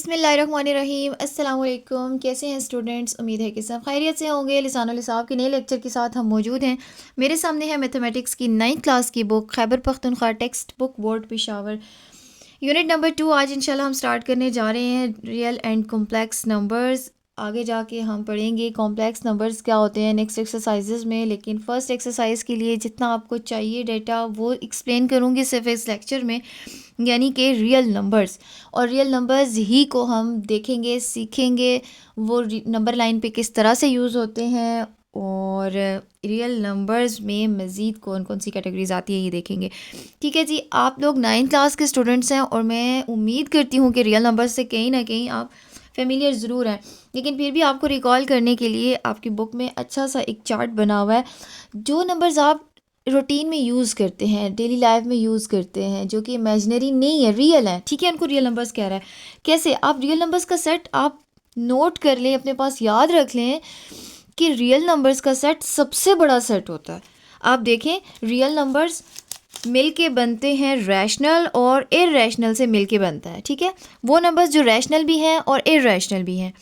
बिस्मिल्लाहिर्रहमानिर्रहीम। अस्सलाम वालेकुम। कैसे हैं स्टूडेंट्स? उम्मीद है कि सब खैरियत से होंगे। लिसानुल हिसाब के नए लेक्चर के साथ हम मौजूद हैं। मेरे सामने है मैथमेटिक्स की 9th क्लास की book Khyber Pakhtunkhwa text book board Peshawar, unit number 2। आज इंशाल्लाह हम स्टार्ट करने जा रहे हैं रियल एंड कॉम्प्लेक्स नंबर्स। आगे जाके हम पढ़ेंगे कॉम्प्लेक्स नंबर्स क्या होते हैं नेक्स्ट एक्सरसाइजेज में, लेकिन फ़र्स्ट एक्सरसाइज के लिए जितना आपको चाहिए डेटा वो एक्सप्लेन करूँगी सिर्फ इस लेक्चर में, यानी कि रियल नंबर्स। और रियल नंबर्स ही को हम देखेंगे, सीखेंगे वो नंबर लाइन पे किस तरह से यूज़ होते हैं, और रियल नंबर्स में मज़ीद कौन कौन सी कैटेगरीज आती है ये देखेंगे। ठीक है जी, आप लोग 9th क्लास के स्टूडेंट्स हैं और मैं उम्मीद करती हूँ कि रियल नंबर्स से कहीं ना कहीं आप फेमिलियर ज़रूर हैं, लेकिन फिर भी आपको रिकॉल करने के लिए आपकी बुक में अच्छा सा एक चार्ट बना हुआ है। जो नंबर्स आप रूटीन में यूज़ करते हैं, डेली लाइफ में यूज़ करते हैं, जो कि इमेजिनरी नहीं है, रियल है, ठीक है, उनको रियल नंबर्स कह रहा है। कैसे? आप रियल नंबर्स का सेट आप नोट कर लें, अपने पास याद रख लें कि रियल नंबर्स का सेट सबसे बड़ा सेट होता है। आप देखें, रियल नंबर्स मिल के बनते हैं रैशनल, और इर्रेशनल से मिल के बनता है, ठीक है। वो नंबर्स जो रैशनल भी हैं और इर्रेशनल भी हैं।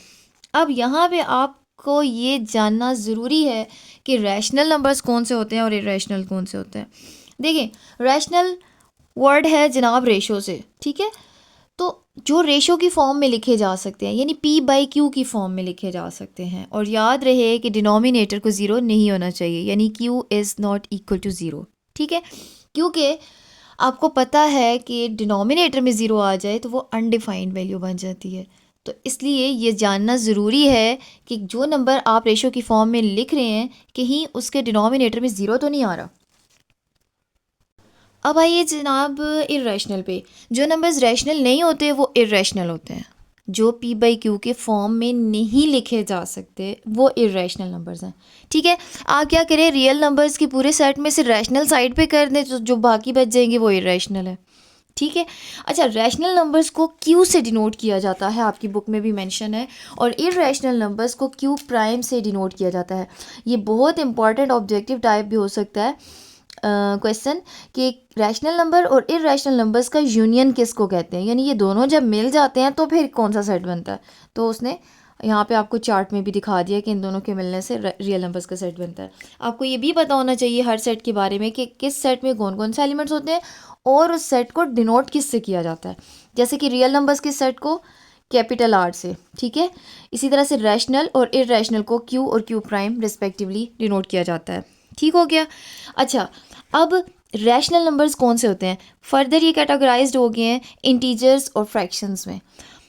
अब यहाँ पे आपको ये जानना ज़रूरी है कि रैशनल नंबर्स कौन से होते हैं और इर्रेशनल कौन से होते हैं। देखिए, रैशनल वर्ड है जनाब रेशो से, ठीक है। तो जो रेशो की फॉर्म में लिखे जा सकते हैं, यानी P/Q की फॉर्म में लिखे जा सकते हैं, और याद रहे कि डिनोमिनेटर को ज़ीरो नहीं होना चाहिए, यानी Q is not equal to zero, ठीक है। क्योंकि आपको पता है कि डिनोमिनेटर में ज़ीरो आ जाए तो वो अनडिफाइंड वैल्यू बन जाती है। तो इसलिए ये जानना ज़रूरी है कि जो नंबर आप रेशो की फॉर्म में लिख रहे हैं कहीं उसके डिनोमिनेटर में ज़ीरो तो नहीं आ रहा। अब आइए जनाब इर्रेशनल पे। जो नंबर्स रैशनल नहीं होते वो इर्रेशनल होते हैं। जो P/Q के फॉर्म में नहीं लिखे जा सकते वो इर्रेशनल नंबर्स हैं, ठीक है। आप क्या करें, रियल नंबर्स की पूरे सेट में से रैशनल साइड पे कर दें, तो जो बाकी बच जाएंगे वो इर्रेशनल है, ठीक है। अच्छा, रैशनल नंबर्स को Q से डिनोट किया जाता है, आपकी बुक में भी मेंशन है, और इर्रेशनल नंबर्स को Q प्राइम से डिनोट किया जाता है। ये बहुत इंपॉर्टेंट ऑब्जेक्टिव टाइप भी हो सकता है क्वेश्चन कि रैशनल नंबर और इर्रेशनल नंबर्स का यूनियन किसको कहते हैं, यानी ये दोनों जब मिल जाते हैं तो फिर कौन सा सेट बनता है। तो उसने यहाँ पे आपको चार्ट में भी दिखा दिया कि इन दोनों के मिलने से रियल नंबर्स का सेट बनता है। आपको ये भी पता होना चाहिए हर सेट के बारे में कि किस सेट में कौन कौन से एलिमेंट्स होते हैं और उस सेट को डिनोट किससे किया जाता है। जैसे कि रियल नंबर्स के सेट को कैपिटल R से, ठीक है। इसी तरह से रैशनल और इर्रेशनल को Q और Q प्राइम रिस्पेक्टिवली डिनोट किया जाता है, ठीक हो गया। अच्छा, अब रैशनल नंबर्स कौन से होते हैं? फर्दर ये कैटेगराइज्ड हो गए हैं इंटीजर्स और फ्रैक्शंस में।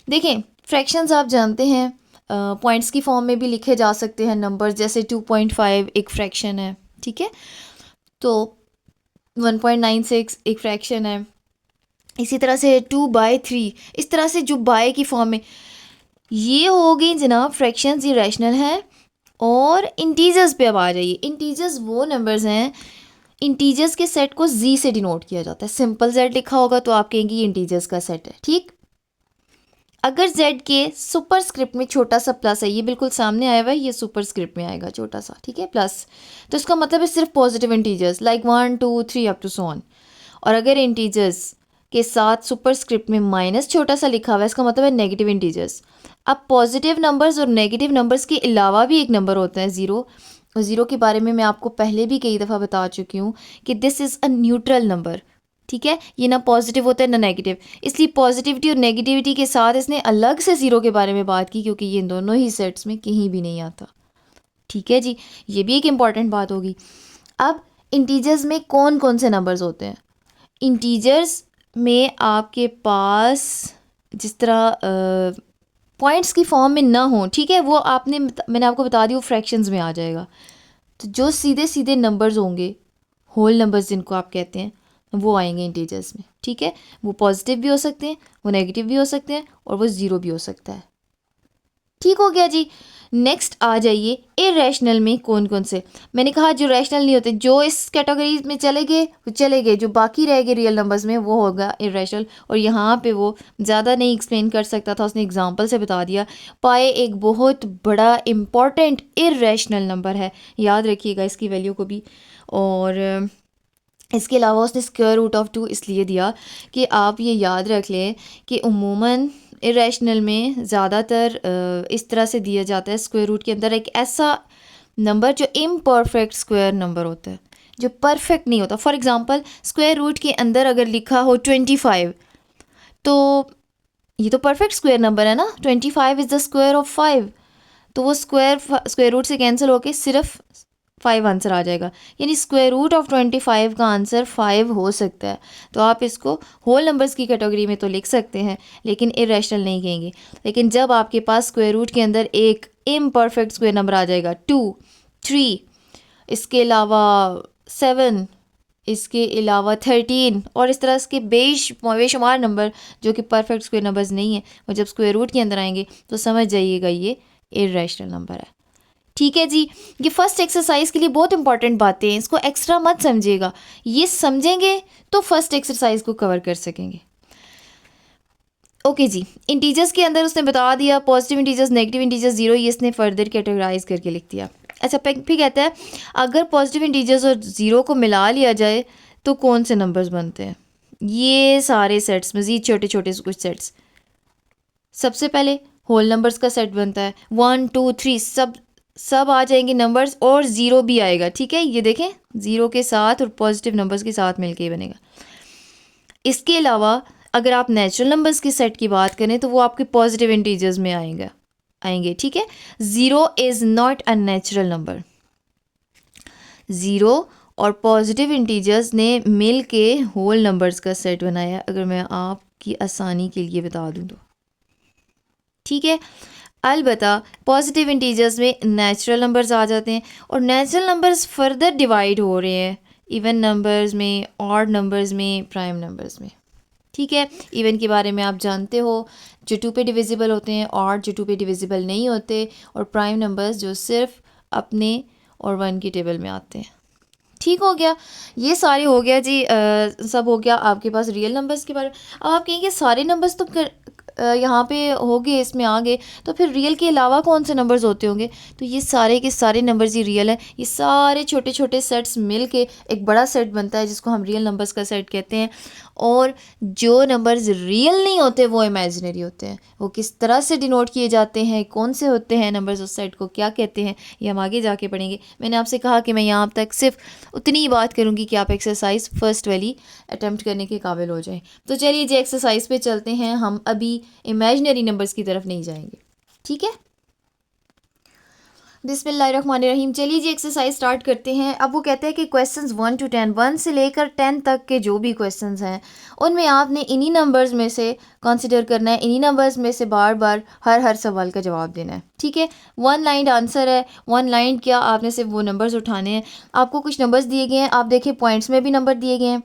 देखें, फ्रैक्शंस आप जानते हैं पॉइंट्स की फॉर्म में भी लिखे जा सकते हैं नंबर्स, जैसे 2.5 एक फ्रैक्शन है, ठीक है। तो 1.96 एक फ्रैक्शन है। इसी तरह से 2/3, इस तरह से जो बाय की फॉर्म में, ये हो गई जनाब फ्रैक्शंस, ये रैशनल है। और इंटीजर्स पे अब आ जाइए। इंटीजर्स वो नंबर्स हैं, इंटीजर्स के सेट को Z से डिनोट किया जाता है। सिंपल Z लिखा होगा तो आप कहेंगे इंटीजर्स का सेट है, ठीक। अगर Z के सुपर स्क्रिप्ट में छोटा सा प्लस है, ये बिल्कुल सामने आया हुआ है, ये सुपर स्क्रिप्ट में आएगा छोटा सा, ठीक है, प्लस, तो इसका मतलब है सिर्फ positive integers like 1 2 3 up to so on. और अगर इंटीजर्स के साथ सुपर स्क्रिप्ट में माइनस छोटा सा लिखा हुआ है, इसका मतलब है नेगेटिव इंटीजर्स। अब पॉजिटिव नंबर्स और नेगेटिव नंबर्स के अलावा भी एक नंबर होता है ज़ीरो, और ज़ीरो के बारे में मैं आपको पहले भी कई दफ़ा बता चुकी हूँ कि this is a neutral number, ठीक है। ये ना पॉजिटिव होता है ना नेगेटिव, इसलिए पॉजिटिविटी और नेगेटिविटी के साथ इसने अलग से ज़ीरो के बारे में बात की, क्योंकि ये इन दोनों ही सेट्स में कहीं भी नहीं आता, ठीक है जी। ये भी एक इम्पॉर्टेंट बात होगी। अब इंटीजर्स में कौन कौन से नंबर्स होते हैं? इंटीजर्स में आपके पास जिस तरह पॉइंट्स की फॉर्म में ना हो, ठीक है, वो मैंने आपको बता दी, वो फ्रैक्शंस में आ जाएगा। तो जो सीधे सीधे नंबर्स होंगे, होल नंबर्स जिनको आप कहते हैं, वो आएंगे इंटीजर्स में, ठीक है। वो पॉजिटिव भी हो सकते हैं, वो नेगेटिव भी हो सकते हैं, और वो ज़ीरो भी हो सकता है, ठीक हो गया जी। नेक्स्ट आ जाइए इरेशनल में कौन कौन से। मैंने कहा जो रैशनल नहीं होते, जो इस कैटेगरी में चले गए वो चले गए, जो बाकी रह गए रियल नंबर्स में वो होगा इरेशनल। और यहाँ पे वो ज़्यादा नहीं एक्सप्लेन कर सकता था, उसने एग्जांपल से बता दिया। पाए एक बहुत बड़ा इम्पॉर्टेंट इरेशनल नंबर है, याद रखिएगा इसकी वैल्यू को भी। और इसके अलावा उसने स्क्वायर रूट ऑफ 2 इसलिए दिया कि आप ये याद रख लें कि उमूमन इरेशनल में ज़्यादातर इस तरह से दिया जाता है स्क्वायर रूट के अंदर एक ऐसा नंबर जो इम्परफेक्ट स्क्वायर नंबर होता है, जो परफेक्ट नहीं होता। फॉर एग्जांपल स्क्वायर रूट के अंदर अगर लिखा हो 25, तो ये तो परफेक्ट स्क्वायर नंबर है ना, 25 इज़ द स्क्वायर ऑफ 5, तो वो स्क्वायर रूट से कैंसिल होके सिर्फ 5 आंसर आ जाएगा, यानी स्क्वायर रूट ऑफ 25 का आंसर 5 हो सकता है। तो आप इसको होल नंबर्स की कैटेगरी में तो लिख सकते हैं, लेकिन इरेशनल नहीं कहेंगे। लेकिन जब आपके पास स्क्वायर रूट के अंदर एक इम्परफेक्ट स्क्वायर नंबर आ जाएगा, 2, 3, इसके अलावा 7, इसके अलावा 13 और इस तरह के बेशुमार नंबर जो कि परफेक्ट स्क्वायर नंबर्स नहीं है, वो जब स्क्वायर रूट के अंदर आएंगे तो समझ जाइएगा ये इरेशनल नंबर है। ठीक है जी, ये फर्स्ट एक्सरसाइज के लिए बहुत इंपॉर्टेंट बातें हैं, इसको एक्स्ट्रा मत समझिएगा, ये समझेंगे तो फर्स्ट एक्सरसाइज को कवर कर सकेंगे। ओके जी, इंटीजर्स के अंदर उसने बता दिया positive integers, negative integers, zero, ये इसने फर्दर कैटेगराइज करके लिख दिया। अच्छा, फिर कहता है अगर पॉजिटिव इंटीजर्स और ज़ीरो को मिला लिया जाए तो कौन से नंबर्स बनते हैं। ये सारे सेट्स, मज़ीद छोटे छोटे कुछ सेट्स, सबसे पहले होल नंबर्स का सेट बनता है, 1, 2, 3 सब आ जाएंगे नंबर्स, और ज़ीरो भी आएगा। ठीक है, ये देखें ज़ीरो के साथ और पॉजिटिव नंबर्स के साथ मिलके ही बनेगा। इसके अलावा अगर आप नेचुरल नंबर्स के सेट की बात करें तो वो आपके पॉजिटिव इंटीजर्स में आएंगे। ठीक है, zero is not a natural number. Zero और पॉजिटिव इंटीजर्स ने मिल के होल नंबर्स का सेट बनाया, अगर मैं आपकी आसानी के लिए बता दूं तो। ठीक है, अलबत्ता पॉजिटिव इंटीजर्स में नेचुरल नंबर्स आ जाते हैं, और नेचुरल नंबर्स फर्दर डिवाइड हो रहे हैं इवन नंबर्स में, ऑड नंबर्स में, प्राइम नंबर्स में। ठीक है, इवन के बारे में आप जानते हो, जो 2 पे डिविजिबल होते हैं, ऑड जो 2 पे डिविजिबल नहीं होते, और प्राइम नंबर्स जो सिर्फ अपने और 1 की टेबल में आते हैं। ठीक हो गया, ये सारे हो गया जी, सब हो गया आपके पास रियल नंबर्स के बारे में। अब आप कहेंगे सारे नंबर्स तो यहाँ पे हो गए, इसमें आ गए, तो फिर रियल के अलावा कौन से नंबर्स होते होंगे। तो ये सारे के सारे नंबर्स ही रियल है, ये सारे छोटे छोटे सेट्स मिल के एक बड़ा सेट बनता है जिसको हम रियल नंबर्स का सेट कहते हैं। और जो नंबर्स रियल नहीं होते वो इमेजिनरी होते हैं। वो किस तरह से डिनोट किए जाते हैं, कौन से होते हैं नंबर्स, उस सेट को क्या कहते हैं, ये हम आगे जाके पढ़ेंगे। मैंने आपसे कहा कि मैं यहाँ तक सिर्फ उतनी ही बात करूँगी कि आप एक्सरसाइज फर्स्ट वाली अटैम्प्ट करने के काबिल हो जाएं। तो चलिए जी एक्सरसाइज पे चलते हैं, हम अभी इमेजिनरी नंबर्स की तरफ नहीं जाएंगे। ठीक है, बिस्मिल्लाहिर्रहमानिर्रहीम। चलिए जी एक्सरसाइज स्टार्ट करते हैं। अब वो कहते हैं कि क्वेश्चंस 1 to 10, 1 से लेकर 10 तक के जो भी क्वेश्चंस हैं उनमें आपने इन्हीं नंबर्स में से कंसिडर करना है, इन्हीं नंबर्स में से बार बार हर सवाल का जवाब देना है। ठीक है, 1 लाइन आंसर है, 1 लाइन क्या, आपने सिर्फ वो नंबर्स उठाने हैं। आपको कुछ नंबर्स दिए गए हैं, आप देखिए पॉइंट्स में भी नंबर दिए गए हैं,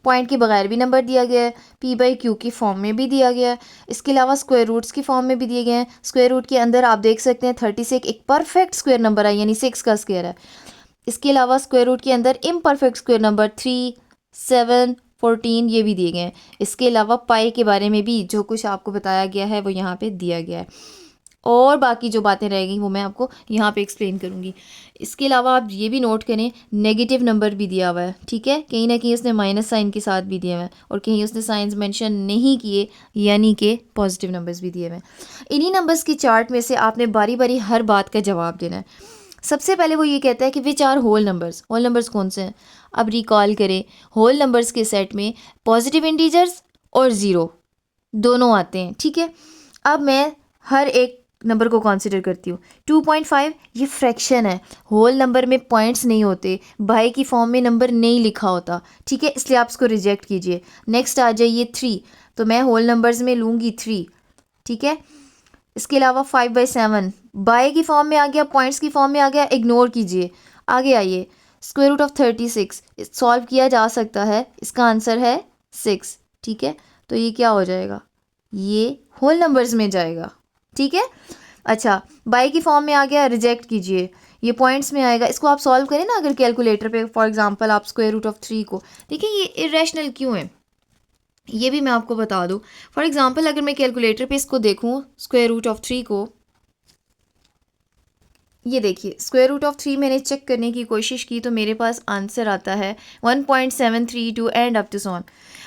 पॉइंट के बगैर भी नंबर दिया गया है, p/q की फॉर्म में भी दिया गया है, इसके अलावा स्क्वायर रूट्स की फॉर्म में भी दिए गए हैं। स्क्वायर रूट के अंदर आप देख सकते हैं 36 एक परफेक्ट स्क्वायर नंबर है, यानी 6 का स्क्वायर है। इसके अलावा स्क्वायर रूट के अंदर इम्परफेक्ट स्क्वायर नंबर 3, 7, 14 ये भी दिए गए हैं। इसके अलावा पाई के बारे में भी जो कुछ आपको बताया गया है वो यहाँ पे दिया गया है, और बाकी जो बातें रह गई वो मैं आपको यहाँ पे एक्सप्लेन करूँगी। इसके अलावा आप ये भी नोट करें नेगेटिव नंबर भी दिया हुआ है। ठीक है, कहीं ना कहीं उसने माइनस साइन के साथ भी दिया हुआ है, और कहीं उसने साइंस मेंशन नहीं किए, यानी कि पॉजिटिव नंबर्स भी दिए हुए हैं। इन्हीं नंबर्स की चार्ट में से आपने बारी बारी हर बात का जवाब देना है। सबसे पहले वो ये कहता है कि which are whole numbers, whole numbers कौन से हैं। अब रिकॉल करें, होल नंबर्स के सेट में पॉजिटिव इंटीजर्स और ज़ीरो दोनों आते हैं। ठीक है, अब मैं हर एक नंबर को कंसिडर करती हूँ। 2.5 ये फ्रैक्शन है, होल नंबर में पॉइंट्स नहीं होते, बाई की फॉर्म में नंबर नहीं लिखा होता। ठीक है, इसलिए आप इसको रिजेक्ट कीजिए। नेक्स्ट आ जाइए 3, तो मैं होल नंबर्स में लूँगी 3। ठीक है, इसके अलावा 5/7 बाई की फॉर्म में आ गया, पॉइंट्स की फॉर्म में आ गया, इग्नोर कीजिए। आगे आइए, स्क्वायर रूट ऑफ 36 सॉल्व किया जा सकता है, इसका आंसर है 6। ठीक है, तो ये क्या हो जाएगा, ये होल नंबर्स में जाएगा। ठीक है, अच्छा बाई की फॉर्म में आ गया, रिजेक्ट कीजिए, ये पॉइंट्स में आएगा। इसको आप सॉल्व करें ना अगर कैलकुलेटर पे, फॉर एग्जांपल आप स्क्वायर रूट ऑफ 3 को देखिए, ये इरेशनल क्यों है ये भी मैं आपको बता दूं। फॉर एग्जांपल अगर मैं कैलकुलेटर पे इसको देखूं स्क्वायर रूट ऑफ 3 को, ये देखिए स्क्वायर रूट ऑफ 3 मैंने चेक करने की कोशिश की तो मेरे पास आंसर आता है 1.732 एंड अप टू सॉन।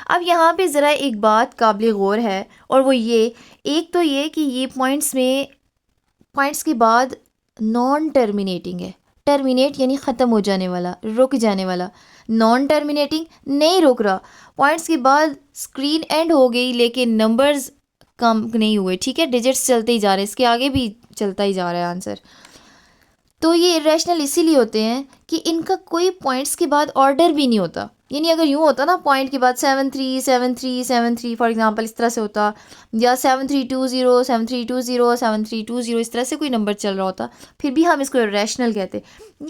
अब यहाँ पे ज़रा एक बात काबिल गौर है, और वो ये एक तो ये कि ये पॉइंट्स के बाद नॉन टर्मिनेटिंग है। टर्मिनेट यानी ख़त्म हो जाने वाला, रुक जाने वाला। नॉन टर्मिनेटिंग नहीं रुक रहा, पॉइंट्स के बाद स्क्रीन एंड हो गई लेकिन नंबर्स कम नहीं हुए, ठीक है, डिजिट्स चलते ही जा रहे हैं, इसके आगे भी चलता ही जा रहा है आंसर। तो ये इरेशनल इसीलिए होते हैं कि इनका कोई पॉइंट्स के बाद ऑर्डर भी नहीं होता। यानी अगर यूँ होता ना, पॉइंट के बाद 7 3 7 3 7 3 फॉर एग्जांपल इस तरह से होता, या 7 3 2 0 7 3 2 0 7 3 2 0 इस तरह से कोई नंबर चल रहा होता, फिर भी हम इसको इरेशनल कहते।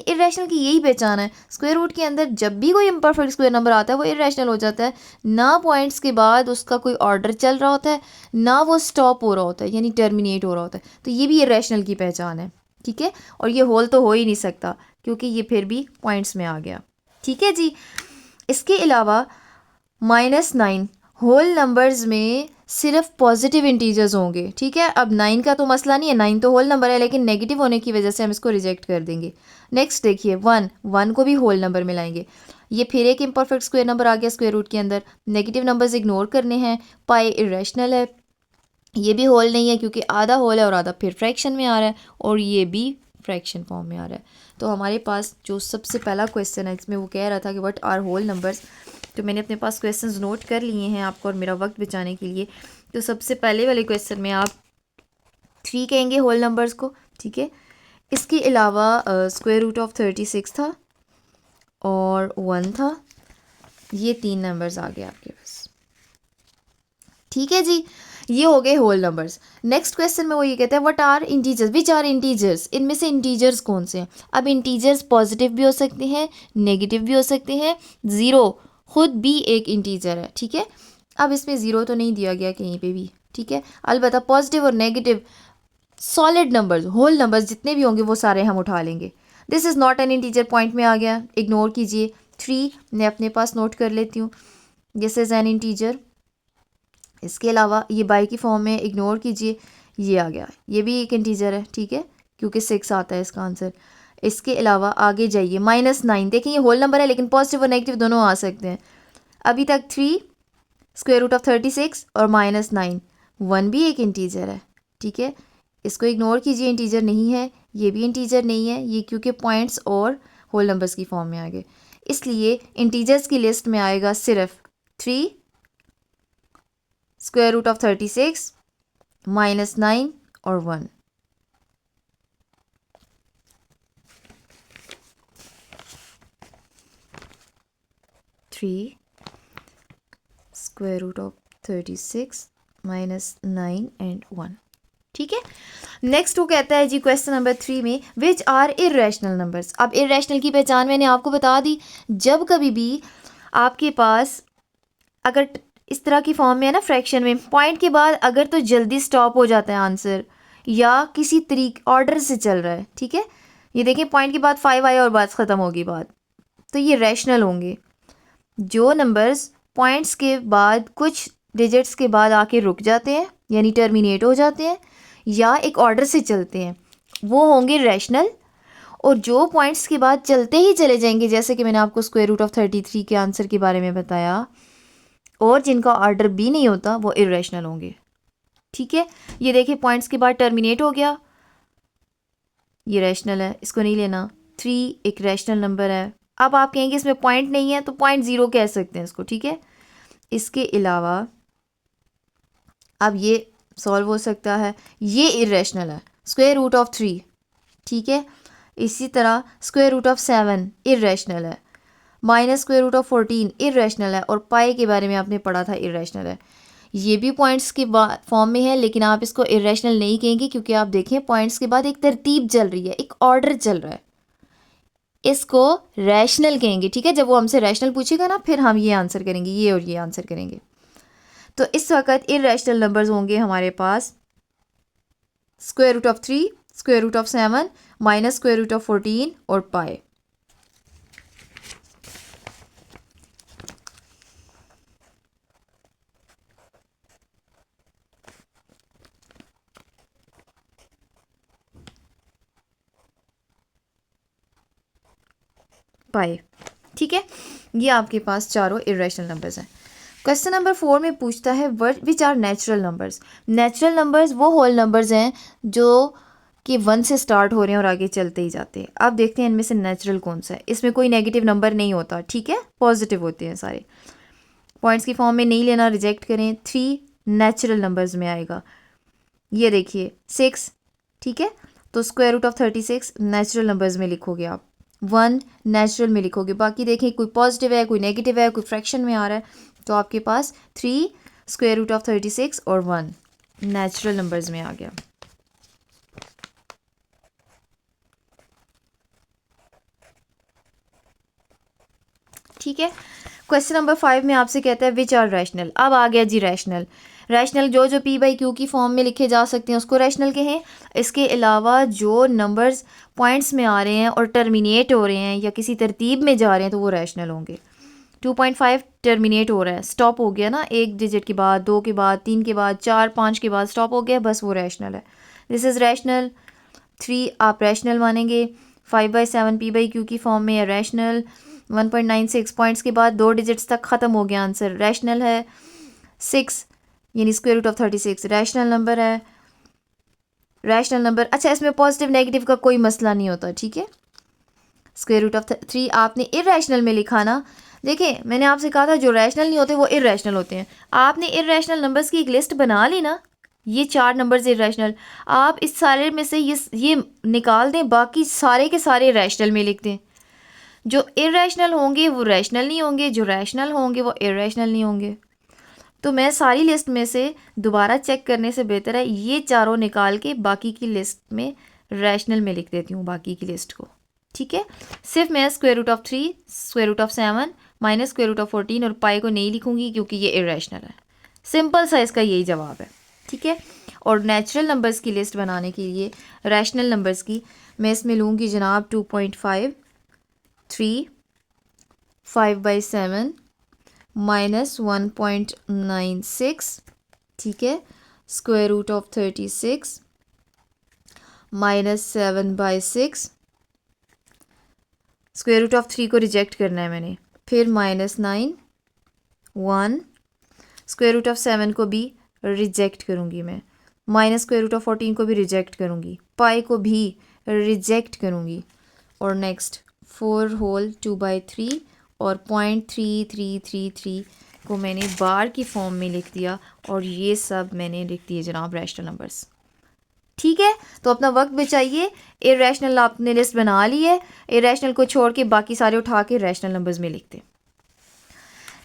इरेशनल की यही पहचान है, स्क्वायर रूट के अंदर जब भी कोई इम्परफेक्ट स्क्वायर नंबर आता है वो इरेशनल हो जाता है। ना पॉइंट्स के बाद उसका कोई ऑर्डर चल रहा होता है, ना वो स्टॉप हो रहा होता है यानी टर्मिनेट हो रहा होता है। तो ये भी इरेशनल की पहचान है, ठीक है। और ये होल तो हो ही नहीं सकता क्योंकि ये फिर भी पॉइंट्स में आ गया, ठीक है जी। इसके अलावा -9 होल नंबर्स में सिर्फ पॉजिटिव इंटीजर्स होंगे, ठीक है। अब 9 का तो मसला नहीं है, 9 तो होल नंबर है, लेकिन नेगेटिव होने की वजह से हम इसको रिजेक्ट कर देंगे। नेक्स्ट देखिए 1 को भी होल नंबर में लाएंगे। ये फिर एक इम्परफेक्ट स्क्वायर नंबर आ गया स्क्वायर रूट के अंदर। नेगेटिव नंबर्स इग्नोर करने हैं। पाई इरेशनल है, ये भी होल नहीं है क्योंकि आधा होल है और आधा फिर फ्रैक्शन में आ रहा है, और ये भी फ्रैक्शन फॉर्म में आ रहा है। तो हमारे पास जो सबसे पहला क्वेश्चन है इसमें वो कह रहा था कि व्हाट आर होल नंबर्स। तो मैंने अपने पास क्वेश्चंस नोट कर लिए हैं आपको और मेरा वक्त बचाने के लिए। तो सबसे पहले वाले क्वेश्चन में आप 3 कहेंगे होल नंबर्स को, ठीक है। इसके अलावा स्क्वायर रूट ऑफ 36 था और 1 था, ये 3 नंबर्स आ गए आपके पास, ठीक है जी। ये हो गए होल नंबर्स। नेक्स्ट क्वेश्चन में वो ये कहता है what are integers, which are integers, इनमें से इंटीजर्स कौन से हैं। अब इंटीजर्स पॉजिटिव भी हो सकते हैं, नेगेटिव भी हो सकते हैं, ज़ीरो खुद भी एक इंटीजर है, ठीक है। अब इसमें ज़ीरो तो नहीं दिया गया कहीं पे भी, ठीक है। अलबत्ता पॉजिटिव और negative solid numbers, whole numbers जितने भी होंगे वो सारे हम उठा लेंगे। This is not an integer, point में आ गया, इग्नोर कीजिए। 3 मैं अपने पास नोट कर लेती हूँ, दिस इज़ एन इंटीजर। इसके अलावा ये बाई की फॉर्म में, इग्नोर कीजिए, ये आ गया, ये भी एक इंटीजर है, ठीक है, क्योंकि 6 आता है इसका आंसर। इसके अलावा आगे जाइए, -9 देखें ये होल नंबर है लेकिन पॉजिटिव और नेगेटिव दोनों आ सकते हैं। अभी तक 3 स्क्वायर रूट ऑफ 36 और -9, 1 भी एक इंटीजर है, ठीक है। इसको इग्नोर कीजिए, इंटीजर नहीं है, ये भी इंटीजर नहीं है, ये क्योंकि पॉइंट्स और होल नंबर्स की फॉर्म में आ गए, इसलिए इंटीजर्स की लिस्ट में आएगा सिर्फ 3 स्क्वायर रूट ऑफ 36 -9 और 1। स्क्वायर रूट ऑफ 36 -9 एंड 1, ठीक है। नेक्स्ट वो कहता है जी क्वेश्चन नंबर 3 में विच आर इरेशनल नंबर्स। अब इरेशनल की पहचान मैंने आपको बता दी, जब कभी भी आपके पास अगर इस तरह की फॉर्म में है ना, फ्रैक्शन में पॉइंट के बाद अगर तो जल्दी स्टॉप हो जाता है आंसर या किसी तरीके ऑर्डर से चल रहा है, ठीक है। ये देखिए पॉइंट के बाद 5 आया और बात ख़त्म होगी बात, तो ये रैशनल होंगे। जो नंबर्स पॉइंट्स के बाद कुछ डिजिट्स के बाद आके रुक जाते हैं यानी टर्मिनेट हो जाते हैं या एक ऑर्डर से चलते हैं वो होंगे रैशनल। और जो पॉइंट्स के बाद चलते ही चले जाएंगे, जैसे कि मैंने आपको स्क्वायर रूट ऑफ 33 के आंसर के बारे में बताया, और जिनका ऑर्डर भी नहीं होता वो इरेशनल होंगे, ठीक है। ये देखिए पॉइंट्स के बाद टर्मिनेट हो गया, ये रैशनल है, इसको नहीं लेना। 3 एक रैशनल नंबर है। अब आप कहेंगे इसमें पॉइंट नहीं है तो 0.0 कह सकते हैं इसको, ठीक है। इसके अलावा अब ये सॉल्व हो सकता है, ये इरेशनल है, स्क्वायर रूट ऑफ 3, ठीक है। इसी तरह स्क्वायर रूट ऑफ 7 इरेशनल है, minus square root of 14 irrational है, और पाई के बारे में आपने पढ़ा था इरेशनल है। ये भी पॉइंट्स के फॉर्म में है लेकिन आप इसको इरेशनल नहीं कहेंगे क्योंकि आप देखें पॉइंट्स के बाद एक तरतीब चल रही है, एक ऑर्डर चल रहा है, इसको रैशनल कहेंगे, ठीक है। जब वो हमसे रैशनल पूछेगा ना फिर हम ये आंसर करेंगे, ये और ये आंसर करेंगे। तो इस वक्त इरेशनल नंबर्स होंगे हमारे पास square root of 3, square root of 7, minus square root of 14 और पाई। पाई, ठीक है। ये आपके पास चारों इरेशनल नंबर्स हैं। क्वेश्चन नंबर 4 में पूछता है which are natural numbers. Natural numbers वो होल नंबर्स हैं जो कि 1 से स्टार्ट हो रहे हैं और आगे चलते ही जाते हैं। अब देखते हैं इनमें से नेचुरल कौन सा है। इसमें कोई नेगेटिव नंबर नहीं होता, ठीक है, पॉजिटिव होते हैं सारे। पॉइंट्स की फॉर्म में नहीं लेना, रिजेक्ट करें। 3 नेचुरल नंबर्स में आएगा। ये देखिए 6, ठीक है, तो square root of 36 natural numbers में लिखोगे आप। 1 नेचुरल में लिखोगे। बाकी देखें कोई पॉजिटिव है, कोई नेगेटिव है, कोई फ्रैक्शन में आ रहा है, तो आपके पास 3 स्क्वायर रूट ऑफ 36 और 1 नेचुरल नंबर्स में आ गया। ठीक है। क्वेश्चन नंबर 5 में आपसे कहता है विच आर रैशनल। अब आ गया जी रैशनल। रैशनल जो जो पी बाई क्यू की फॉर्म में लिखे जा सकते हैं उसको रैशनल कहें। इसके अलावा जो नंबर्स पॉइंट्स में आ रहे हैं और टर्मिनेट हो रहे हैं या किसी तरतीब में जा रहे हैं तो वो रैशनल होंगे। 2.5 टर्मिनेट हो रहा है, स्टॉप हो गया ना, 1 डिजिट के बाद, 2 के बाद, 3 के बाद, 4 5 के बाद स्टॉप हो गया, बस वो रैशनल है। This is rational. 3 आप रैशनल मानेंगे। 5/7 पी बाई क्यू की फॉर्म में है रैशनल। 1.96 पॉइंट्स के बाद 2 डिजिट्स तक ख़त्म हो गया आंसर, रैशनल है। 6 यानी square root of 36 rational number है। रैशनल नंबर, अच्छा इसमें पॉजिटिव नेगेटिव का कोई मसला नहीं होता, ठीक है। स्क्वायर रूट ऑफ 3 आपने इरैशनल में लिखा ना। देखिए मैंने आपसे कहा था जो रैशनल नहीं होते वो इरैशनल होते हैं। आपने इरैशनल नंबर्स की एक लिस्ट बना ली ना, ये 4 नंबर्स इरैशनल, आप इस सारे में से ये निकाल दें, बाकी सारे के सारे रैशनल में लिख दें। जो इरैशनल होंगे वो रैशनल नहीं होंगे, जो रैशनल होंगे वो इरैशनल नहीं होंगे। तो मैं सारी लिस्ट में से दोबारा चेक करने से बेहतर है ये चारों निकाल के बाकी की लिस्ट में रैशनल में लिख देती हूँ बाकी की लिस्ट को, ठीक है। सिर्फ मैं square root of 3, square root of 7 minus square root of 14 और पाई को नहीं लिखूंगी क्योंकि ये इरैशनल है। सिंपल सा इसका यही जवाब है, ठीक है। और नेचुरल नंबर्स की लिस्ट बनाने के लिए रैशनल नंबर्स की मैं इसमें लूँगी जनाब 2.5, 3, 5/7 माइनस 1.96, ठीक है, square root of 36 minus 7/6, square root of 3 को रिजेक्ट करना है मैंने, फिर -9, 1, स्क्वायर रूट ऑफ 7 को भी रिजेक्ट करूँगी मैं, माइनस स्क्वायर रूट ऑफ 14 को भी रिजेक्ट करूँगी, पाई को भी रिजेक्ट करूँगी, और नेक्स्ट 4 होल 2/3 और 0.3333 को मैंने बार की फॉर्म में लिख दिया और ये सब मैंने लिख दिए जनाब रैशनल नंबर्स, ठीक है। तो अपना वक्त बचाइए। इरैशनल आपने लिस्ट बना ली है, इरैशनल को छोड़ के बाकी सारे उठा के रैशनल नंबर्स में लिखते।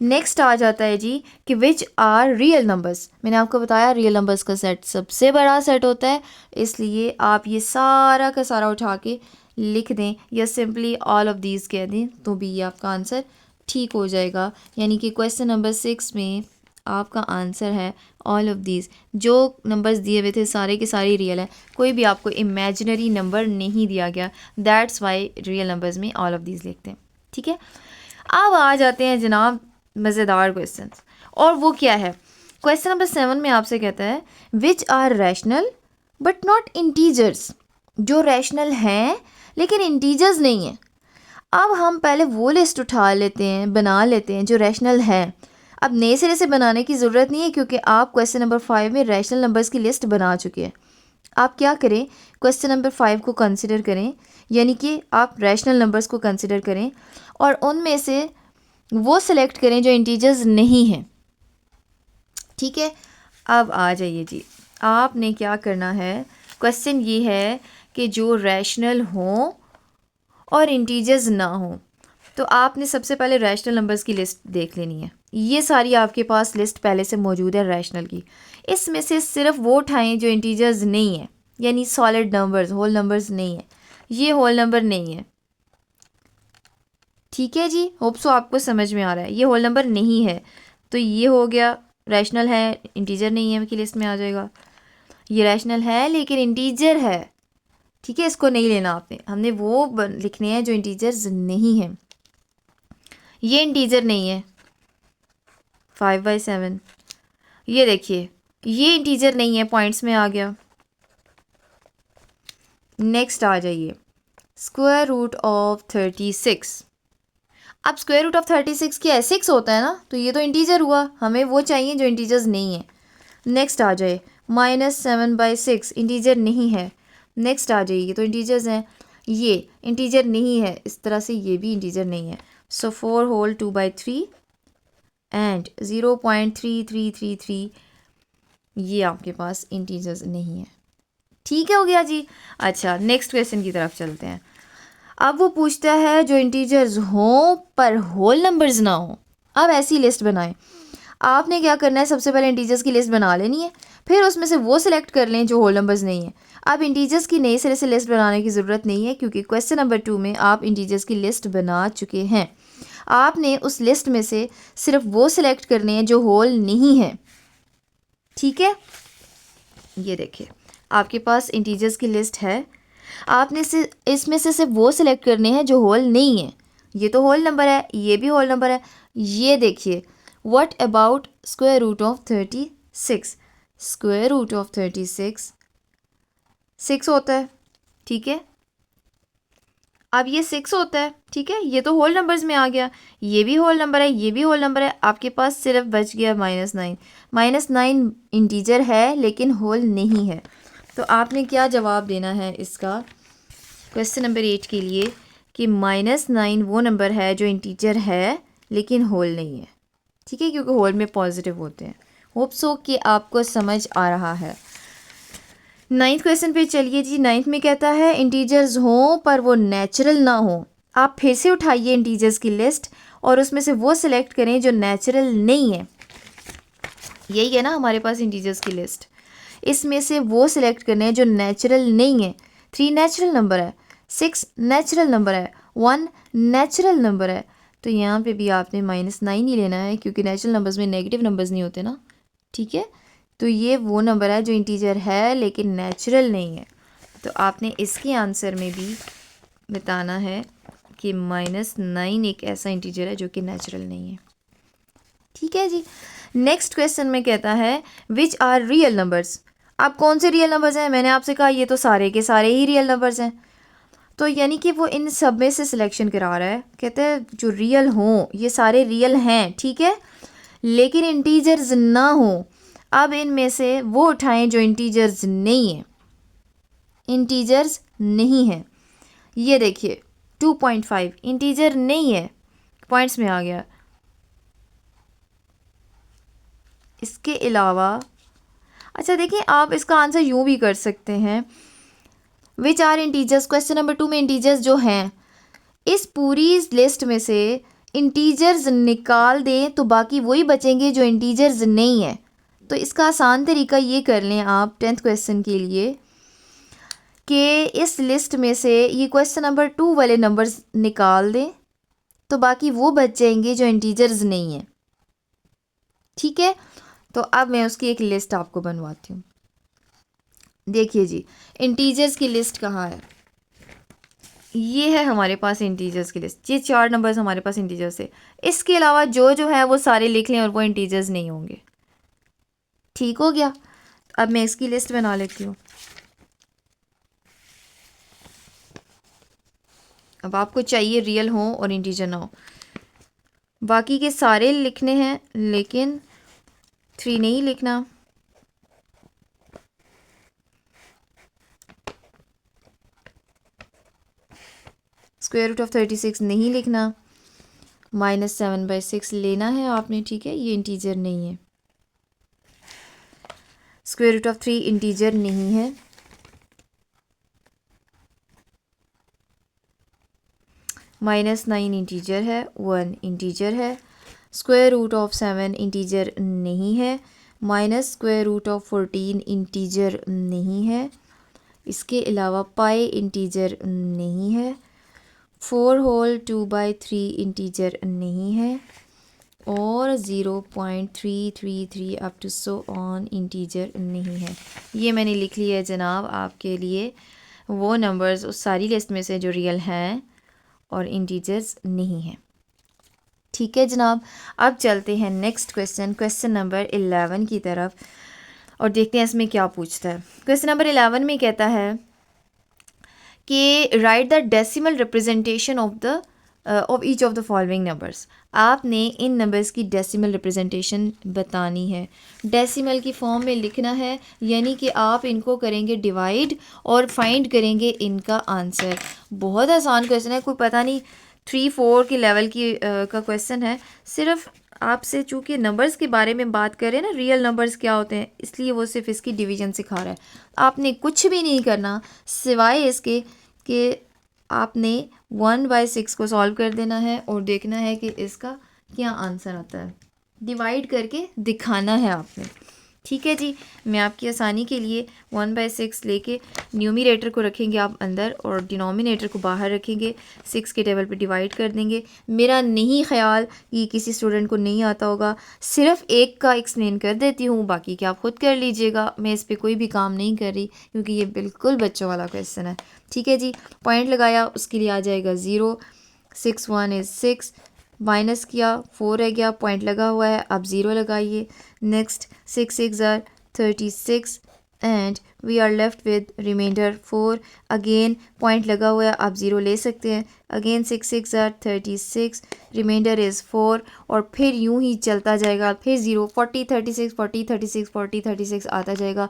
नेक्स्ट आ जाता है जी कि विच आर रियल नंबर्स। मैंने आपको बताया रियल नंबर्स का सेट सबसे बड़ा सेट होता है, इसलिए आप ये सारा का सारा उठा के लिख दें या सिंपली ऑल ऑफ दीज कह दें तो भी ये आपका आंसर ठीक हो जाएगा। यानी कि क्वेश्चन नंबर 6 में आपका आंसर है ऑल ऑफ दीज। जो नंबर्स दिए हुए थे सारे के सारे रियल हैं, कोई भी आपको इमेजिनरी नंबर नहीं दिया गया, दैट्स वाई रियल नंबर्स में ऑल ऑफ दीज लिखते हैं, ठीक है। अब आ जाते हैं जनाब मज़ेदार क्वेश्चन, और वो क्या है। क्वेश्चन नंबर 7 में आपसे कहता है which are rational but not integers. जो रैशनल हैं लेकिन इंटीजर्स नहीं है। अब हम पहले वो लिस्ट उठा लेते हैं, बना लेते हैं जो रैशनल है। अब नए सिरे से बनाने की ज़रूरत नहीं है क्योंकि आप क्वेश्चन नंबर 5 में रैशनल नंबर्स की लिस्ट बना चुके हैं। आप क्या करें, क्वेश्चन नंबर 5 को कंसिडर करें, यानी कि आप रैशनल नंबर्स को कंसिडर करें और उनमें से वो सिलेक्ट करें जो इंटीजर्स नहीं हैं, ठीक है। अब आ जाइए जी, आपने क्या करना है। क्वेश्चन ये है कि जो रैशनल हों और इंटीजर्स ना हों, तो आपने सबसे पहले रैशनल नंबर्स की लिस्ट देख लेनी है। ये सारी आपके पास लिस्ट पहले से मौजूद है रैशनल की। इसमें से सिर्फ वो उठाएं जो इंटीजर्स नहीं है, यानी सॉलिड नंबर्स, होल नंबर्स नहीं है। ये होल नंबर नहीं है, ठीक है जी। होप सो आपको समझ में आ रहा है। ये होल नंबर नहीं है तो ये हो गया रैशनल है, इंटीजर नहीं है की लिस्ट में आ जाएगा। ये रैशनल है लेकिन इंटीजर है, ठीक है, इसको नहीं लेना आपने। हमने वो लिखने हैं जो इंटीजर्स नहीं हैं। ये इंटीजर नहीं है 5/7, ये देखिए ये इंटीजर नहीं है, पॉइंट्स में आ गया। नेक्स्ट आ जाइए स्क्वायर रूट ऑफ 36। अब स्क्वायर रूट ऑफ 36 क्या है, 6 होता है ना, तो ये तो इंटीजर हुआ, हमें वो चाहिए जो इंटीजर्स नहीं है। नेक्स्ट आ जाए -7/6, इंटीजर नहीं है। नेक्स्ट आ जाइए, ये तो इंटीजर्स हैं, ये इंटीजर नहीं है, इस तरह से ये भी इंटीजर नहीं है। सो 4 होल 2/3 एंड 0.3333, ये आपके पास इंटीजर्स नहीं है। ठीक है, हो गया जी। अच्छा, नेक्स्ट क्वेश्चन की तरफ चलते हैं। अब वो पूछता है जो इंटीजर्स हों पर होल नंबर्स ना हो। अब ऐसी लिस्ट बनाएं। आपने क्या करना है, सबसे पहले इंटीजर्स की लिस्ट बना लेनी है, फिर उसमें से वो सिलेक्ट कर लें जो होल नंबर्स नहीं है। अब इंटीजर्स की नई सिरे से लिस्ट बनाने की ज़रूरत नहीं है, क्योंकि क्वेश्चन नंबर 2 में आप इंटीजर्स की लिस्ट बना चुके हैं। आपने उस लिस्ट में से सिर्फ वो सिलेक्ट करने हैं जो होल नहीं है। ठीक है, ये देखिए आपके पास इंटीजर्स की लिस्ट है, आपने से इसमें से सिर्फ वो सिलेक्ट करने हैं जो होल नहीं है। ये तो होल नंबर है, ये भी होल नंबर है। ये देखिए, what about square root of 36? Square root of 36 6 होता है, ठीक है। अब ये 6 होता है, ठीक है, ये तो होल नंबर्स में आ गया, ये भी होल नंबर है, ये भी होल नंबर है। आपके पास सिर्फ बच गया -9। -9 इंटीजर है लेकिन होल नहीं है। तो आपने क्या जवाब देना है इसका क्वेश्चन नंबर 8 के लिए कि -9 वो नंबर है जो इंटीजर है लेकिन होल नहीं है। ठीक है, क्योंकि होल में पॉजिटिव होते हैं। होप सो कि आपको समझ आ रहा है। 9th क्वेश्चन पे चलिए जी। 9th में कहता है इंटीजर्स हों पर वो नेचुरल ना हो। आप फिर से उठाइए इंटीजर्स की लिस्ट और उसमें से वो सिलेक्ट करें जो नेचुरल नहीं है। यही है ना हमारे पास इंटीजर्स की लिस्ट, इसमें से वो सिलेक्ट करने हैं जो नेचुरल नहीं है। 3 नेचुरल नंबर है, 6 नेचुरल नंबर है, 1 नेचुरल नंबर है। तो यहाँ पे भी आपने -9 ही लेना है, क्योंकि नेचुरल नंबर्स में नेगेटिव नंबर्स नहीं होते ना। ठीक है, तो ये वो नंबर है जो इंटीजर है लेकिन नेचुरल नहीं है। तो आपने इसके आंसर में भी बताना है कि -9 एक ऐसा इंटीजर है जो कि नेचुरल नहीं है। ठीक है जी। नेक्स्ट क्वेश्चन में कहता है विच आर रियल नंबर्स। अब कौन से रियल नंबर्स हैं? मैंने आपसे कहा ये तो सारे के सारे ही रियल नंबर्स हैं, तो यानी कि वो इन सब में से सिलेक्शन करा रहा है। कहते हैं जो रियल हों, ये सारे रियल हैं, ठीक है, लेकिन इंटीजर्स ना हो। अब इनमें से वो उठाएं जो इंटीजर्स नहीं है। इंटीजर्स नहीं है, ये देखिए 2.5 इंटीजर नहीं है, पॉइंट्स में आ गया। इसके अलावा अच्छा देखिए, आप इसका आंसर यूँ भी कर सकते हैं, which are integers. Question number 2 में इंटीजर्स जो हैं, इस पूरी लिस्ट में से इंटीजर्स निकाल दें तो बाकी वही बचेंगे जो इंटीजर्स नहीं है। तो इसका आसान तरीका ये कर लें आप 10th क्वेश्चन के लिए कि इस लिस्ट में से ये क्वेश्चन नंबर 2 वाले नंबर्स निकाल दें तो बाकी वो बच जाएंगे जो इंटीजर्स नहीं है। ठीक है, तो अब मैं उसकी एक लिस्ट आपको बनवाती हूँ। देखिए जी, इंटीजर्स की लिस्ट कहाँ है? ये है हमारे पास इंटीजर्स की लिस्ट। ये 4 नंबर्स हमारे पास इंटीजर्स है। इसके अलावा जो जो है वो सारे लिख लें और वो इंटीजर्स नहीं होंगे। ठीक हो गया। अब मैं इसकी लिस्ट बना लेती हूँ। अब आपको चाहिए रियल हो और इंटीजर ना हो। बाकी के सारे लिखने हैं लेकिन 3 नहीं लिखना। स्क्वायर रूट ऑफ 36 नहीं लिखना। -7/6 लेना है आपने, ठीक है, ये इंटीजर नहीं है। स्क्वायर रूट ऑफ 3 इंटीजर नहीं है। -9 इंटीजर है, 1 इंटीजर है। स्क्वायर रूट ऑफ 7 इंटीजर नहीं है। स्क्वायर रूट ऑफ 14 इंटीजर नहीं है। इसके अलावा पाई इंटीजर नहीं है। 4 होल 2/3 इंटीजर नहीं है और 0.333 up to so on integer नहीं है। ये मैंने लिख लिया है जनाब आपके लिए वो नंबर्स उस सारी लिस्ट में से जो रियल हैं और इंटीजर्स नहीं हैं। ठीक है जनाब, अब चलते हैं नेक्स्ट क्वेश्चन, क्वेश्चन नंबर 11 की तरफ और देखते हैं इसमें क्या पूछता है। क्वेश्चन नंबर 11 में कहता है कि right the decimal representation of the of each of the following numbers. आपने इन नंबर्स की डेसिमल रिप्रेजेंटेशन बतानी है, डेसिमल की फॉर्म में लिखना है, यानी कि आप इनको करेंगे डिवाइड और फाइंड करेंगे इनका आंसर। बहुत आसान क्वेश्चन है, कोई पता नहीं 3-4 के लेवल की का क्वेश्चन है। सिर्फ आपसे चूँकि नंबर्स के बारे में बात करें ना, रियल नंबर्स क्या होते हैं, इसलिए वो सिर्फ इसकी डिवीजन सिखा रहा है। आपने कुछ भी नहीं करना सिवाय इसके कि आपने 1/6 को सॉल्व कर देना है और देखना है कि इसका क्या आंसर आता है, डिवाइड करके दिखाना है आपने। ठीक है जी, मैं आपकी आसानी के लिए 1/6 लेके न्यूमरेटर को रखेंगे आप अंदर और डिनोमिनेटर को बाहर रखेंगे, 6 के टेबल पे डिवाइड कर देंगे। मेरा नहीं ख्याल कि किसी स्टूडेंट को नहीं आता होगा, सिर्फ एक का एक्सप्लेन कर देती हूँ, बाकी क्या आप खुद कर लीजिएगा। मैं इस पर कोई भी काम नहीं कर रही क्योंकि ये बिल्कुल बच्चों वाला क्वेश्चन है। ठीक है जी, पॉइंट लगाया, उसके लिए आ जाएगा 0, 6 1 इज़ 6, माइनस किया 4 रह गया, पॉइंट लगा हुआ है, अब 0 लगाइए। Next 6 6 are 36 and we are left with remainder 4, again point लगा हुआ है, आप 0 ले सकते हैं। अगेन 6 6 आर 36, रिमाइंडर इज़ 4 और फिर यूं ही चलता जाएगा, फिर 0 40 36 40 36 40 36 आता जाएगा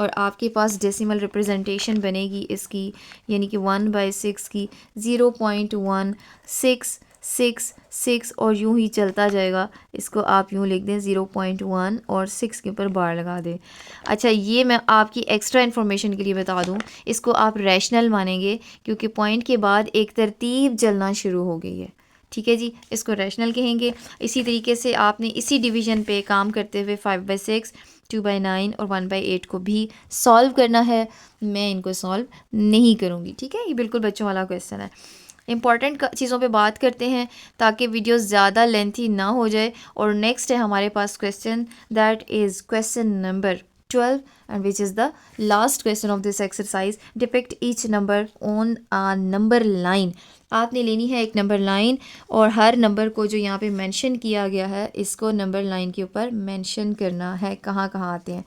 और आपके पास डेसिमल रिप्रेजेंटेशन बनेगी इसकी, यानी कि 1/6 की 0.1666 और यूं ही चलता जाएगा। इसको आप यूं लिख दें 0.1 और 6 के ऊपर बार लगा दें। अच्छा, ये मैं आपकी एक्स्ट्रा इन्फॉर्मेशन के लिए बता दूं, इसको आप रैशनल मानेंगे क्योंकि पॉइंट के बाद एक तरतीब चलना शुरू हो गई है। ठीक है जी, इसको रैशनल कहेंगे। इसी तरीके से आपने इसी डिवीज़न पे काम करते हुए 5/6, 2/9 और 1/8 को भी सॉल्व करना है। मैं इनको सॉल्व नहीं करूँगी। ठीक है, ये बिल्कुल बच्चों वाला क्वेश्चन है। इंपॉर्टेंट चीज़ों पे बात करते हैं ताकि वीडियो ज़्यादा लेंथी ना हो जाए। और नेक्स्ट है हमारे पास question, that is question number 12 and which is the last question of this exercise. Depict each number on a number line. आपने लेनी है एक नंबर लाइन और हर नंबर को जो यहाँ पे मेंशन किया गया है इसको नंबर लाइन के ऊपर मेंशन करना है, कहाँ कहाँ आते हैं।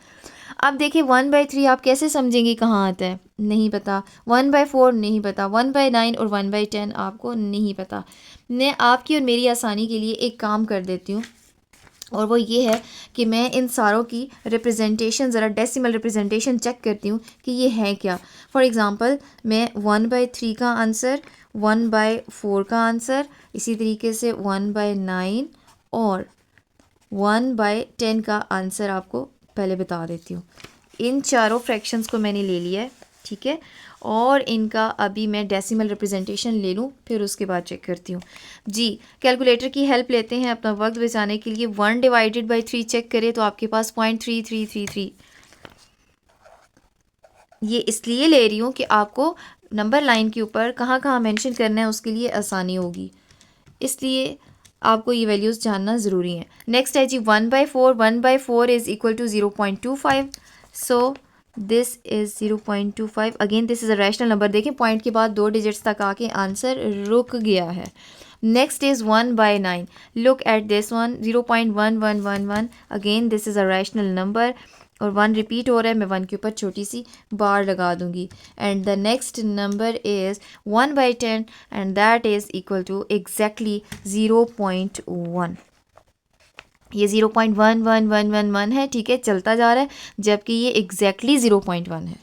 अब देखिए 1/3 आप कैसे समझेंगे कहाँ आता है, नहीं पता। 1/4 नहीं पता, 1/9 और 1/10 आपको नहीं पता। मैं आपकी और मेरी आसानी के लिए एक काम कर देती हूँ और वो ये है कि मैं इन सारों की रिप्रेजेंटेशन ज़रा डेसिमल रिप्रेजेंटेशन चेक करती हूँ कि ये है क्या। फॉर एग्ज़ाम्पल मैं 1/3 का आंसर, 1/4 का आंसर, इसी तरीके से 1/9 और 1/10 का आंसर आपको पहले बता देती हूँ। इन चारों फ्रैक्शंस को मैंने ले लिया है, ठीक है, और इनका अभी मैं डेसिमल रिप्रेजेंटेशन ले लूँ, फिर उसके बाद चेक करती हूँ। जी, कैलकुलेटर की हेल्प लेते हैं अपना वक्त बचाने के लिए। 1/3 चेक करें तो आपके पास 0.3333। ये इसलिए ले रही हूँ कि आपको नंबर लाइन के ऊपर कहाँ कहाँ मेंशन करना है उसके लिए आसानी होगी, इसलिए आपको ये वैल्यूज़ जानना ज़रूरी है। नेक्स्ट है जी 1/4। 1/4 is equal to 0.25, so this is 0.25। Again this is a rational number. देखें पॉइंट के बाद 2 डिजिट्स तक आके आंसर रुक गया है। Next is 1/9। Look at this one, 0.1111। Again this is a rational number और 1 रिपीट हो रहा है, मैं 1 के ऊपर छोटी सी बार लगा दूंगी। And the next number is 1/10 and that is equal to exactly 0.1। ये 0.11111 है, ठीक है, चलता जा रहा है, जबकि ये एग्जैक्टली 0.1 है।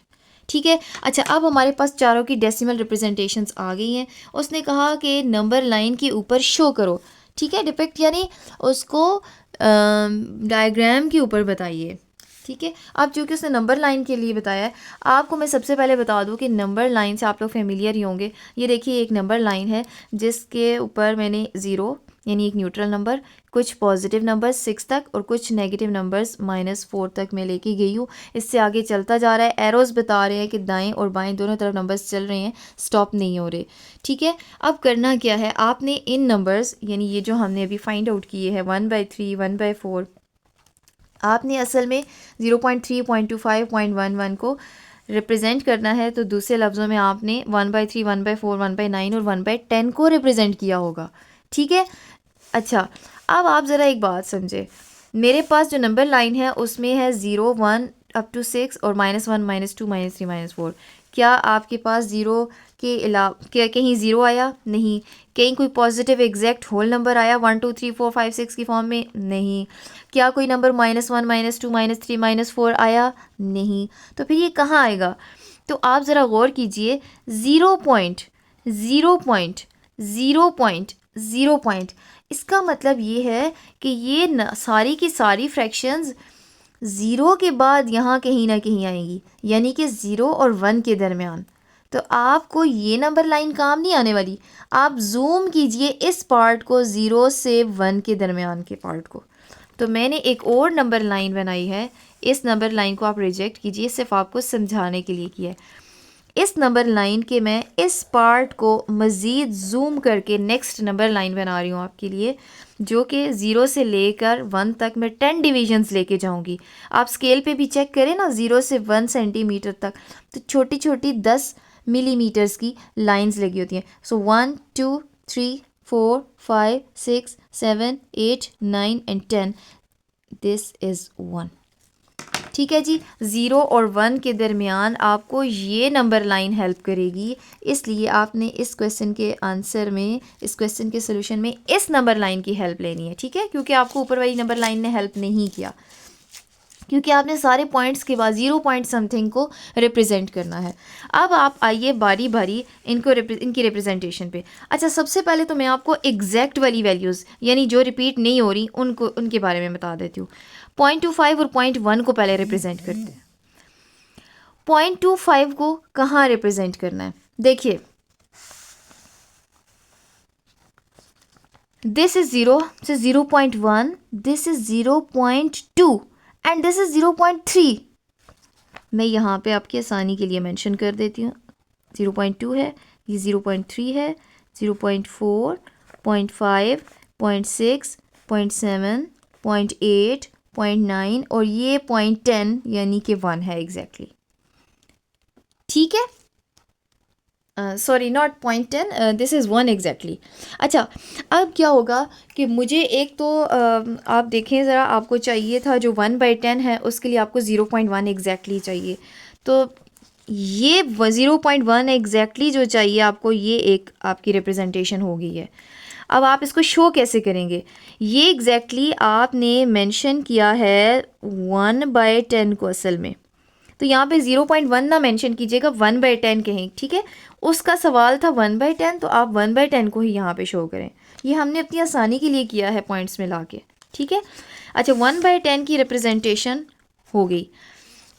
ठीक है, अच्छा, अब हमारे पास चारों की डेसिमल रिप्रेजेंटेशंस आ गई हैं। उसने कहा कि नंबर लाइन के ऊपर शो करो, ठीक है, डिपिक्ट यानी उसको डायग्राम के ऊपर बताइए। ठीक है, अब चूँकि उसने नंबर लाइन के लिए बताया है, आपको मैं सबसे पहले बता दूं कि नंबर लाइन से आप लोग फेमिलियर ही होंगे। ये देखिए एक नंबर लाइन है जिसके ऊपर मैंने 0 यानी एक न्यूट्रल नंबर, कुछ पॉजिटिव नंबर्स 6 तक और कुछ नेगेटिव नंबर्स -4 तक मैं लेके गई हूँ। इससे आगे चलता जा रहा है, एरोज़ बता रहे हैं कि दाएं और बाएं दोनों तरफ नंबर्स चल रहे हैं, स्टॉप नहीं हो रहे। ठीक है, अब करना क्या है, आपने इन नंबर्स यानी ये जो हमने अभी फाइंड आउट किए हैं 1/3 1/4, आपने असल में 0.3 0.25 0.11 को रिप्रेजेंट करना है। तो दूसरे लफ्ज़ों में आपने 1/3 1/4 1/9 और 1/10 को रिप्रेजेंट किया होगा। ठीक है, अच्छा, अब आप ज़रा एक बात समझे, मेरे पास जो नंबर लाइन है उसमें है 0 1 अप टू 6 और -1 -2 -3 -4। क्या आपके पास 0 के अलावा क्या कहीं ज़ीरो आया? नहीं। कहीं कोई पॉजिटिव एग्जैक्ट होल नंबर आया 1 2 3 4 5 6 की फॉर्म में? नहीं। क्या कोई नंबर -1 -2 -3 -4 आया? नहीं। तो फिर ये कहाँ आएगा? तो आप ज़रा गौर कीजिए, 0.0.0.0 इसका मतलब ये है कि ये सारी की सारी फ्रैक्शंस ज़ीरो के बाद यहाँ कहीं ना कहीं आएंगी, यानी कि 0 और 1 के दरमियान। तो आपको ये नंबर लाइन काम नहीं आने वाली। आप जूम कीजिए इस पार्ट को, 0 से 1 के दरमियान के पार्ट को। तो मैंने एक और नंबर लाइन बनाई है, इस नंबर लाइन को आप रिजेक्ट कीजिए, सिर्फ आपको समझाने के लिए किया है। इस नंबर लाइन के मैं इस पार्ट को मज़ीद जूम करके नेक्स्ट नंबर लाइन बना रही हूँ आपके लिए, जो कि 0 से लेकर 1 तक मैं 10 डिवीजन्स लेके जाऊँगी। आप स्केल पे भी चेक करें ना, 0 से 1 सेंटीमीटर तक तो छोटी छोटी 10 मिलीमीटर्स की लाइंस लगी होती हैं। सो 1 2 3 4 5 6 7 8 9 एंड 10, दिस इज़ 1। ठीक है जी, 0 और 1 के दरमियान आपको ये नंबर लाइन हेल्प करेगी। इसलिए आपने इस क्वेश्चन के आंसर में, इस क्वेश्चन के सोल्यूशन में इस नंबर लाइन की हेल्प लेनी है। ठीक है, क्योंकि आपको ऊपर वाली नंबर लाइन ने हेल्प नहीं किया, क्योंकि आपने सारे पॉइंट्स के बाद 0 पॉइंट समथिंग को रिप्रेजेंट करना है। अब आप आइए बारी बारी इनकी रिप्रेजेंटेशन पे। अच्छा, सबसे पहले तो मैं आपको एग्जैक्ट वाली वैल्यूज़, यानी जो रिपीट नहीं हो रही, उनके बारे में बता देती हूँ। 0.25 और 0.1 को पहले रिप्रेजेंट करते हैं। 0.25 को कहाँ रिप्रेजेंट करना है? देखिए, this is 0, this is 0.1, this is 0.2 and this is 0.3। मैं यहाँ पे आपकी आसानी के लिए मेंशन कर देती हूँ। 0.2 है, ये 0.3 है, 0.4, 0.5, 0.6, 0.7, 0.8, 0.9 और ये 0.10 यानी कि 1 है एग्जैक्टली। ठीक है, sorry not 0.10, this is 1 exactly. अच्छा, अब क्या होगा कि मुझे एक तो आप देखें ज़रा, आपको चाहिए था जो 1/10 है उसके लिए आपको 0.1 एग्जैक्टली चाहिए। तो ये 0.1 एग्जैक्टली जो चाहिए आपको, ये एक आपकी रिप्रेजेंटेशन हो गई है। अब आप इसको शो कैसे करेंगे? ये एग्जैक्टली आपने मेंशन किया है 1/10 को असल में, तो यहाँ पे 0.1 ना मेंशन कीजिएगा, 1/10 कहें। ठीक है, उसका सवाल था 1/10, तो आप 1/10 को ही यहाँ पे शो करें। ये हमने अपनी आसानी के लिए किया है पॉइंट्स में ला के। ठीक है, अच्छा, 1/10 की रिप्रेजेंटेशन हो गई।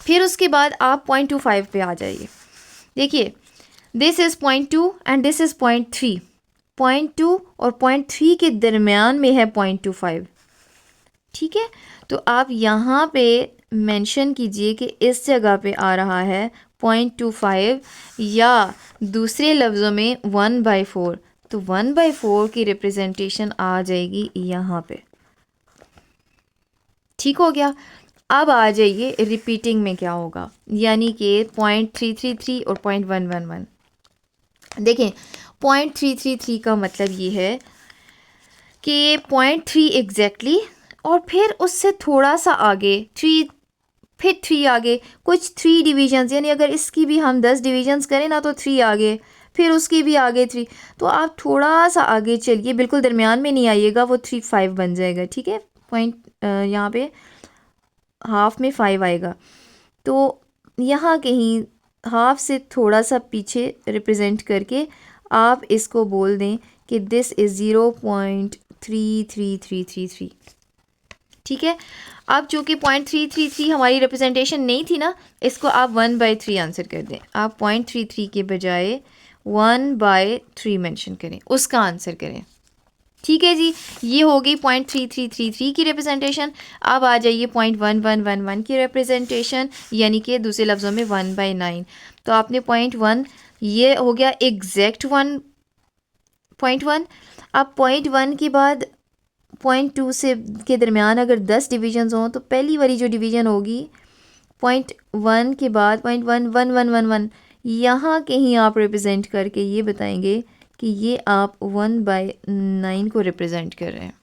फिर उसके बाद आप 0.25 पे आ जाइए। देखिए, this is 0.2 and this is 0.3। 0.2 और 0.3 के दरमियान में है 0.25। ठीक है, तो आप यहाँ पे मेंशन कीजिए कि इस जगह पे आ रहा है 0.25, या दूसरे लफ्ज़ों में 1/4। तो 1/4 की रिप्रेजेंटेशन आ जाएगी यहाँ पे। ठीक हो गया। अब आ जाइए रिपीटिंग में क्या होगा, यानी कि 0.333 और 0.111। देखें, 0.333 का मतलब ये है कि 0.3 एग्जैक्टली, और फिर उससे थोड़ा सा आगे 3, फिर 3 आगे, कुछ 3 डिवीजन्स, यानी अगर इसकी भी हम 10 डिवीजन्स करें ना तो 3 आगे, फिर उसकी भी आगे 3। तो आप थोड़ा सा आगे चलिए, बिल्कुल दरमियान में नहीं आइएगा, वो 3.5 बन जाएगा। ठीक है, पॉइंट यहाँ पे हाफ में 5 आएगा, तो यहाँ कहीं हाफ से थोड़ा सा पीछे रिप्रेजेंट करके आप इसको बोल दें कि दिस इज़ 0.33333। ठीक है, अब चूँकि 0.333 हमारी रिप्रेजेंटेशन नहीं थी ना, इसको आप 1/3 आंसर कर दें। आप 0.33 के बजाय 1/3 मेंशन करें, उसका आंसर करें। ठीक है जी, ये हो गई 0.3333 की रिप्रेजेंटेशन। अब आ जाइए 0.1111 की रिप्रेजेंटेशन, यानी कि दूसरे लफ्ज़ों में 1/9। तो आपने 0.1, ये हो गया एग्जैक्ट 1.1। अब 0.1 के बाद 0.2 से के दरमियान अगर 10 डिवीजन्स हों, तो पहली वाली जो डिवीज़न होगी 0.1 के बाद 0.11111, यहाँ कहीं आप रिप्रेजेंट करके ये बताएंगे कि ये आप 1/9 को रिप्रेजेंट कर रहे हैं।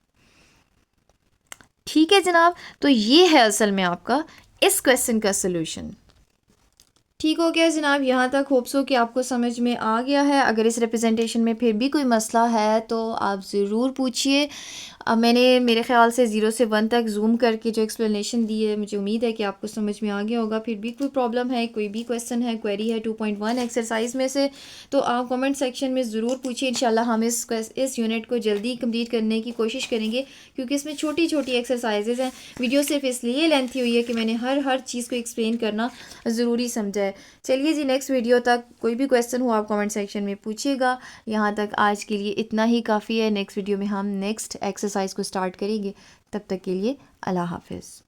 ठीक है जनाब, तो ये है असल में आपका इस क्वेश्चन का सलूशन। ठीक हो गया जनाब, यहाँ तक होप सो कि आपको समझ में आ गया है। अगर इस रिप्रेजेंटेशन में फिर भी कोई मसला है तो आप ज़रूर पूछिए। अब मैंने मेरे ख़्याल से 0 से 1 तक ज़ूम करके जो एक्सप्लेनेशन दी है, मुझे उम्मीद है कि आपको समझ में आ गया होगा। फिर भी कोई प्रॉब्लम है, कोई भी क्वेश्चन है, क्वेरी है 2.1 एक्सरसाइज में से, तो आप कमेंट सेक्शन में ज़रूर पूछिए। इंशाल्लाह हम इस यूनिट को जल्दी कंप्लीट करने की कोशिश करेंगे, क्योंकि इसमें छोटी छोटी एक्सरसाइजेज हैं। वीडियो सिर्फ इसलिए लेंथी हुई है कि मैंने हर चीज़ को एक्सप्लेन करना ज़रूरी समझा है। चलिए जी, नेक्स्ट वीडियो तक कोई भी क्वेश्चन हो आप कमेंट सेक्शन में पूछिएगा। यहाँ तक आज के लिए इतना ही काफ़ी है। नेक्स्ट वीडियो में हम नेक्स्ट एक्सरसाइज को स्टार्ट करेंगे। तब तक के लिए अल्लाह हाफिज़।